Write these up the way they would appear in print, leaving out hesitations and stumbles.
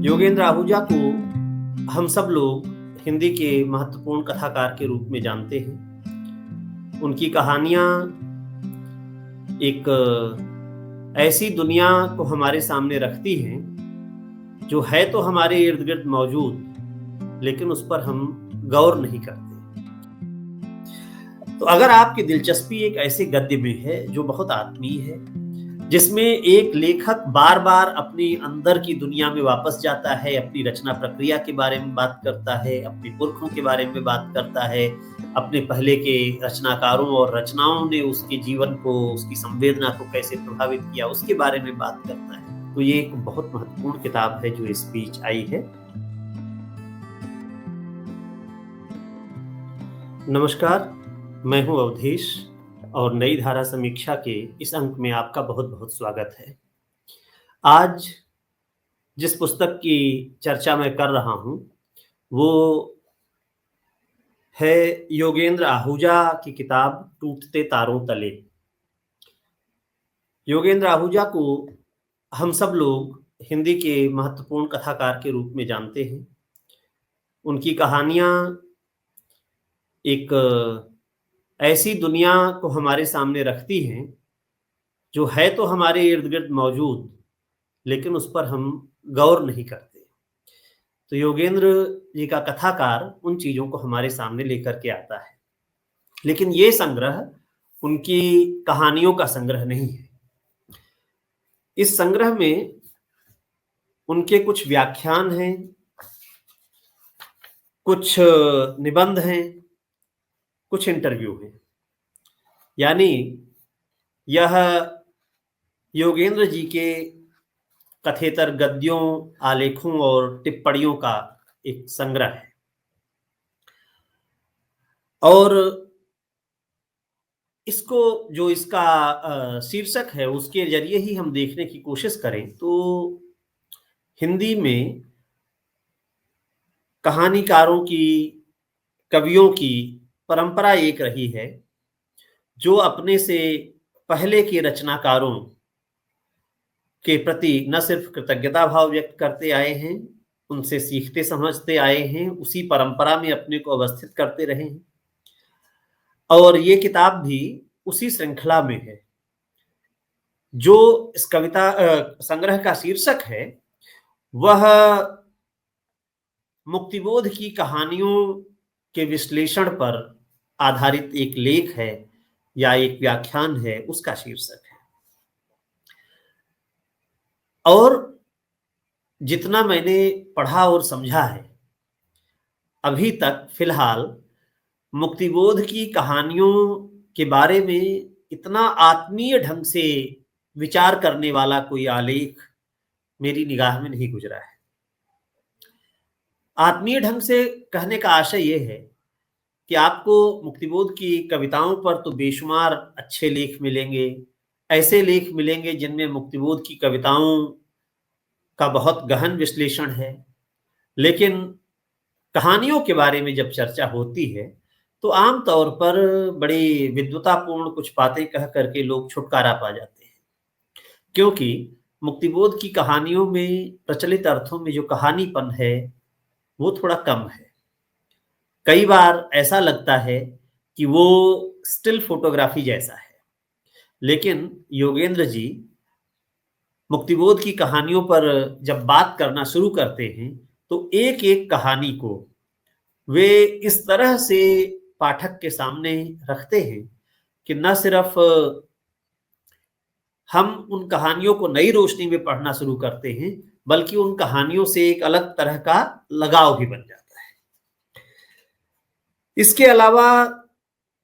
योगेंद्र आहूजा को हम सब लोग हिंदी के महत्वपूर्ण कथाकार के रूप में जानते हैं। उनकी कहानियां एक ऐसी दुनिया को हमारे सामने रखती हैं जो है तो हमारे इर्द गिर्द मौजूद, लेकिन उस पर हम गौर नहीं करते। तो अगर आपकी दिलचस्पी एक ऐसे गद्य में है जो बहुत आत्मीय है, जिसमें एक लेखक बार बार अपनी अंदर की दुनिया में वापस जाता है, अपनी रचना प्रक्रिया के बारे में बात करता है, अपने पुरखों के बारे में बात करता है, अपने पहले के रचनाकारों और रचनाओं ने उसके जीवन को, उसकी संवेदना को कैसे प्रभावित किया, उसके बारे में बात करता है, तो ये एक बहुत महत्वपूर्ण किताब है जो इस बीच आई है। नमस्कार, मैं हूं अवधेश और नई धारा समीक्षा के इस अंक में आपका बहुत बहुत स्वागत है। आज जिस पुस्तक की चर्चा मैं कर रहा हूं वो है योगेंद्र आहूजा की किताब टूटते तारों तले। योगेंद्र आहूजा को हम सब लोग हिंदी के महत्वपूर्ण कथाकार के रूप में जानते हैं। उनकी कहानियां एक ऐसी दुनिया को हमारे सामने रखती हैं जो है तो हमारे इर्द गिर्द मौजूद, लेकिन उस पर हम गौर नहीं करते। तो योगेंद्र जी का कथाकार उन चीजों को हमारे सामने लेकर के आता है, लेकिन ये संग्रह उनकी कहानियों का संग्रह नहीं है। इस संग्रह में उनके कुछ व्याख्यान हैं, कुछ निबंध हैं, कुछ इंटरव्यू हैं। यानी यह योगेंद्र जी के कथेतर गद्यों, आलेखों और टिप्पणियों का एक संग्रह है। और इसको जो इसका शीर्षक है उसके जरिए ही हम देखने की कोशिश करें तो हिंदी में कहानीकारों की, कवियों की परंपरा एक रही है जो अपने से पहले के रचनाकारों के प्रति न सिर्फ कृतज्ञता भाव व्यक्त करते आए हैं, उनसे सीखते समझते आए हैं, उसी परंपरा में अपने को अवस्थित करते रहे हैं। और ये किताब भी उसी श्रृंखला में है। जो इस कविता संग्रह का शीर्षक है वह मुक्तिबोध की कहानियों के विश्लेषण पर आधारित एक लेख है या एक व्याख्यान है, उसका शीर्षक है। और जितना मैंने पढ़ा और समझा है अभी तक, फिलहाल मुक्तिबोध की कहानियों के बारे में इतना आत्मीय ढंग से विचार करने वाला कोई आलेख मेरी निगाह में नहीं गुजरा है। आत्मीय ढंग से कहने का आशय यह है कि आपको मुक्तिबोध की कविताओं पर तो बेशुमार अच्छे लेख मिलेंगे, ऐसे लेख मिलेंगे जिनमें मुक्तिबोध की कविताओं का बहुत गहन विश्लेषण है, लेकिन कहानियों के बारे में जब चर्चा होती है तो आम तौर पर बड़ी विद्वतापूर्ण कुछ बातें कह करके लोग छुटकारा पा जाते हैं, क्योंकि मुक्तिबोध की कहानियों में प्रचलित अर्थों में जो कहानीपन है वो थोड़ा कम है। कई बार ऐसा लगता है कि वो स्टिल फोटोग्राफी जैसा है। लेकिन योगेंद्र जी मुक्तिबोध की कहानियों पर जब बात करना शुरू करते हैं तो एक एक कहानी को वे इस तरह से पाठक के सामने रखते हैं कि न सिर्फ हम उन कहानियों को नई रोशनी में पढ़ना शुरू करते हैं, बल्कि उन कहानियों से एक अलग तरह का लगाव भी बन जाता है। इसके अलावा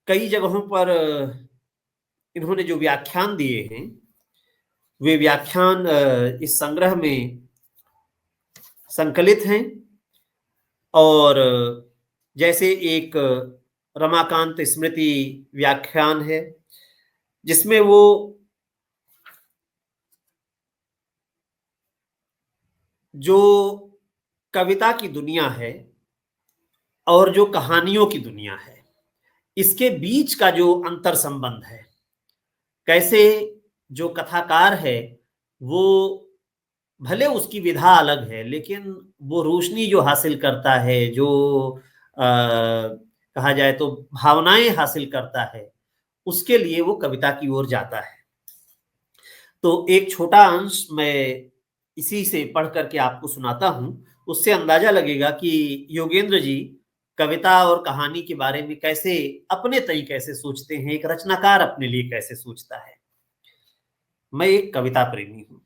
कई जगहों पर इन्होंने जो व्याख्यान दिए हैं वे व्याख्यान इस संग्रह में संकलित हैं। और जैसे एक रमाकांत स्मृति व्याख्यान है जिसमें वो जो कविता की दुनिया है और जो कहानियों की दुनिया है, इसके बीच का जो अंतर संबंध है, कैसे जो कथाकार है वो भले उसकी विधा अलग है, लेकिन वो रोशनी जो हासिल करता है, जो कहा जाए तो भावनाएँ हासिल करता है, उसके लिए वो कविता की ओर जाता है। तो एक छोटा अंश मैं इसी से पढ़ कर के आपको सुनाता हूँ, उससे अंदाज़ा लगेगा कि योगेंद्र जी कविता और कहानी के बारे में कैसे अपने तई कैसे सोचते हैं, एक रचनाकार अपने लिए कैसे सोचता है। मैं एक कविता प्रेमी हूँ।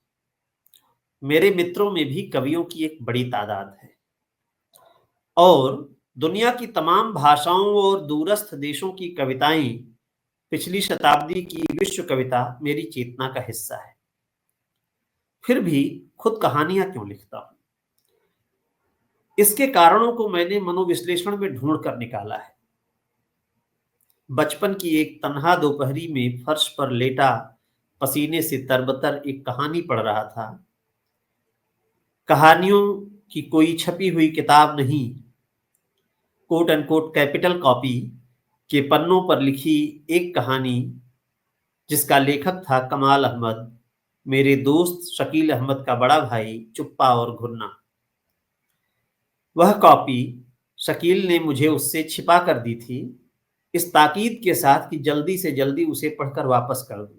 मेरे मित्रों में भी कवियों की एक बड़ी तादाद है और दुनिया की तमाम भाषाओं और दूरस्थ देशों की कविताएँ पिछली शताब्दी की विश्व कविता मेरी चेतना का हिस्सा है। फिर भी खुद कहानियाँ क्यों लिखता हूँ? इसके कारणों को मैंने मनोविश्लेषण में ढूँढ कर निकाला है। बचपन की एक तन्हा दोपहरी में फर्श पर लेटा पसीने से तरबतर एक कहानी पढ़ रहा था। कहानियों की कोई छपी हुई किताब नहीं, कोट अनकोट कैपिटल कॉपी के पन्नों पर लिखी एक कहानी जिसका लेखक था कमाल अहमद, मेरे दोस्त शकील अहमद का बड़ा भाई चुप्पा और घुन्ना। वह कॉपी शकील ने मुझे उससे छिपा कर दी थी, इस ताकीद के साथ कि जल्दी से जल्दी उसे पढ़कर वापस कर दूं।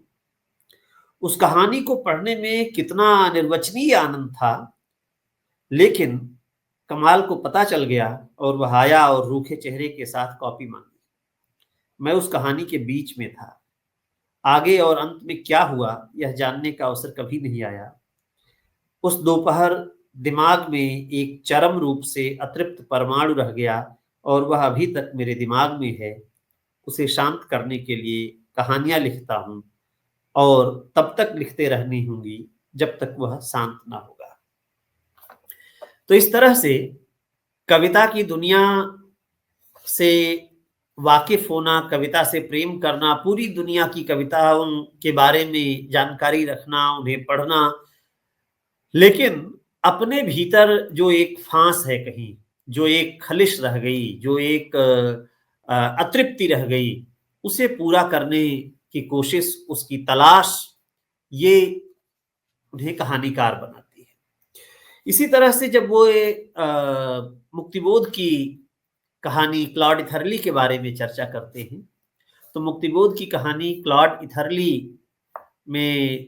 उस कहानी को पढ़ने में कितना निर्वचनीय आनंद था, लेकिन कमाल को पता चल गया और वह आया और रूखे चेहरे के साथ कॉपी मांगी। मैं उस कहानी के बीच में था। आगे और अंत में क्या हुआ यह जानने का अवसर कभी नहीं आया। उस दोपहर दिमाग में एक चरम रूप से अतृप्त परमाणु रह गया और वह अभी तक मेरे दिमाग में है। उसे शांत करने के लिए कहानियाँ लिखता हूँ और तब तक लिखते रहनी होंगी जब तक वह शांत ना होगा। तो इस तरह से कविता की दुनिया से वाकिफ होना, कविता से प्रेम करना, पूरी दुनिया की कविताओं के बारे में जानकारी रखना, उन्हें पढ़ना, लेकिन अपने भीतर जो एक फांस है कहीं, जो एक खलिश रह गई, जो एक अतृप्ति रह गई, उसे पूरा करने की कोशिश, उसकी तलाश, ये उन्हें कहानीकार बनाती है। इसी तरह से जब वो मुक्तिबोध की कहानी क्लॉड इथरली के बारे में चर्चा करते हैं, तो मुक्तिबोध की कहानी क्लॉड इथरली में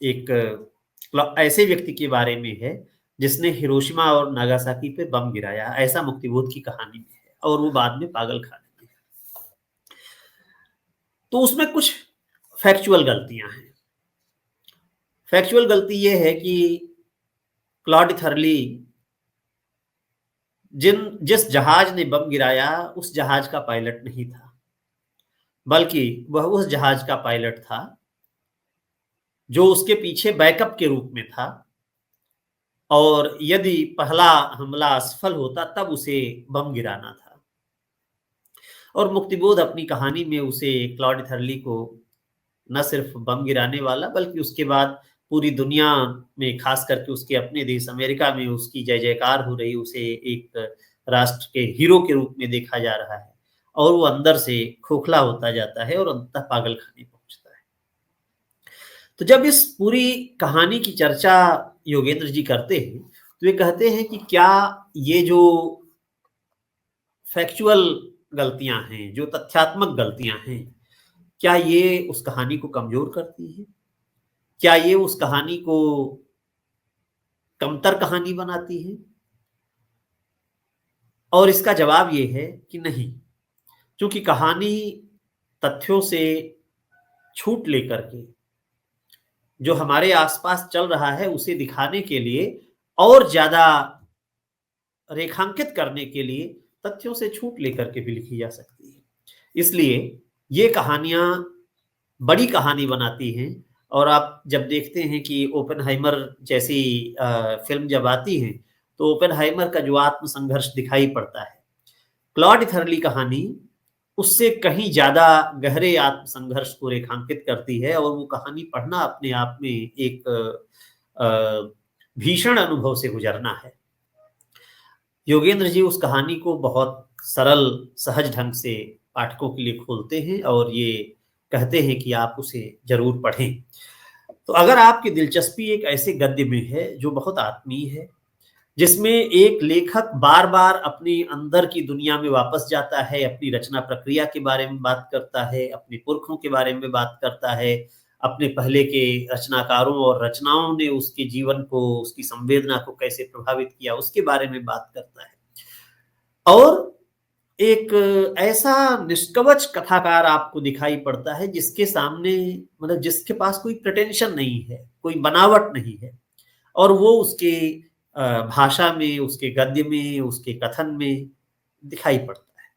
एक ऐसे व्यक्ति के बारे में है जिसने हिरोशिमा और नागासाकी पे बम गिराया, ऐसा मुक्तिबोध की कहानी में है और वो बाद में पागल खाने में है। तो उसमें कुछ फैक्चुअल गलतियां हैं। फैक्चुअल गलती ये है कि क्लॉड इथरली जिस जहाज ने बम गिराया उस जहाज का पायलट नहीं था, बल्कि वह उस जहाज का पायलट था जो उसके पीछे बैकअप के रूप में था और यदि पहला हमला असफल होता तब उसे बम गिराना था। और मुक्तिबोध अपनी कहानी में उसे क्लॉड इथरली को न सिर्फ बम गिराने वाला बल्कि उसके बाद पूरी दुनिया में, खास करके उसके अपने देश अमेरिका में उसकी जय जयकार हो रही, उसे एक राष्ट्र के हीरो के रूप में देखा जा रहा है और वो अंदर से खोखला होता जाता है और अंततः पागलखाने पहुंचता है। तो जब इस पूरी कहानी की चर्चा योगेंद्र जी करते हैं तो ये कहते हैं कि क्या ये जो फैक्चुअल गलतियां हैं, जो तथ्यात्मक गलतियां हैं, क्या ये उस कहानी को कमजोर करती है? क्या ये उस कहानी को कमतर कहानी बनाती है? और इसका जवाब ये है कि नहीं, क्योंकि कहानी तथ्यों से छूट लेकर के जो हमारे आसपास चल रहा है उसे दिखाने के लिए और ज्यादा रेखांकित करने के लिए तथ्यों से छूट लेकर के भी लिखी जा सकती है। इसलिए ये कहानियां बड़ी कहानी बनाती हैं और आप जब देखते हैं कि ओपेनहाइमर जैसी फिल्म जब आती है तो ओपेनहाइमर का जो आत्मसंघर्ष दिखाई पड़ता है, क्लॉड इथरली कहानी उससे कहीं ज्यादा गहरे आत्मसंघर्ष को रेखांकित करती है और वो कहानी पढ़ना अपने आप में एक भीषण अनुभव से गुजरना है। योगेंद्र जी उस कहानी को बहुत सरल सहज ढंग से पाठकों के लिए खोलते हैं और ये कहते हैं कि आप उसे जरूर पढ़ें। तो अगर आपकी दिलचस्पी एक ऐसे गद्य में है जो बहुत आत्मीय है, जिसमें एक लेखक बार-बार अपनी अंदर की दुनिया में वापस जाता है, अपनी रचना प्रक्रिया के बारे में बात करता है, अपने पुरखों के बारे में बात करता है, अपने पहले के रचनाकारों और रचनाओं ने उसके जीवन को, उसकी संवेदना को कैसे प्रभावित किया, उसके बारे में बात करता है। और एक ऐसा निष्कवच कथाकार आपको दिखाई पड़ता है जिसके सामने मतलब जिसके पास कोई प्रिटेंशन नहीं है, कोई बनावट नहीं है और वो उसके भाषा में, उसके गद्य में, उसके कथन में दिखाई पड़ता है।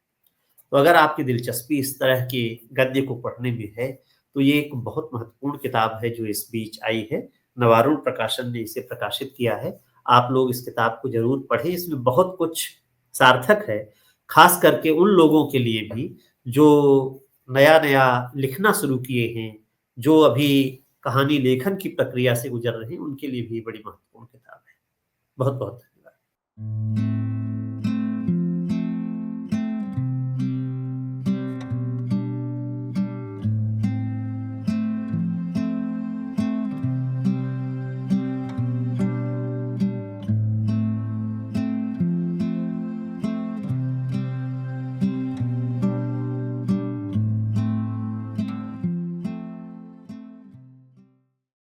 तो अगर आपकी दिलचस्पी इस तरह के गद्य को पढ़ने में है, तो ये एक बहुत महत्वपूर्ण किताब है जो इस बीच आई है। नवारुण प्रकाशन ने इसे प्रकाशित किया है। आप लोग इस किताब को ज़रूर पढ़ें, इसमें बहुत कुछ सार्थक है, ख़ास करके उन लोगों के लिए भी जो नया-नया लिखना शुरू किए हैं, जो अभी कहानी लेखन की प्रक्रिया से गुज़र रहे हैं, उनके लिए भी बड़ी महत्वपूर्ण किताब है। बहुत-बहुत धन्यवाद।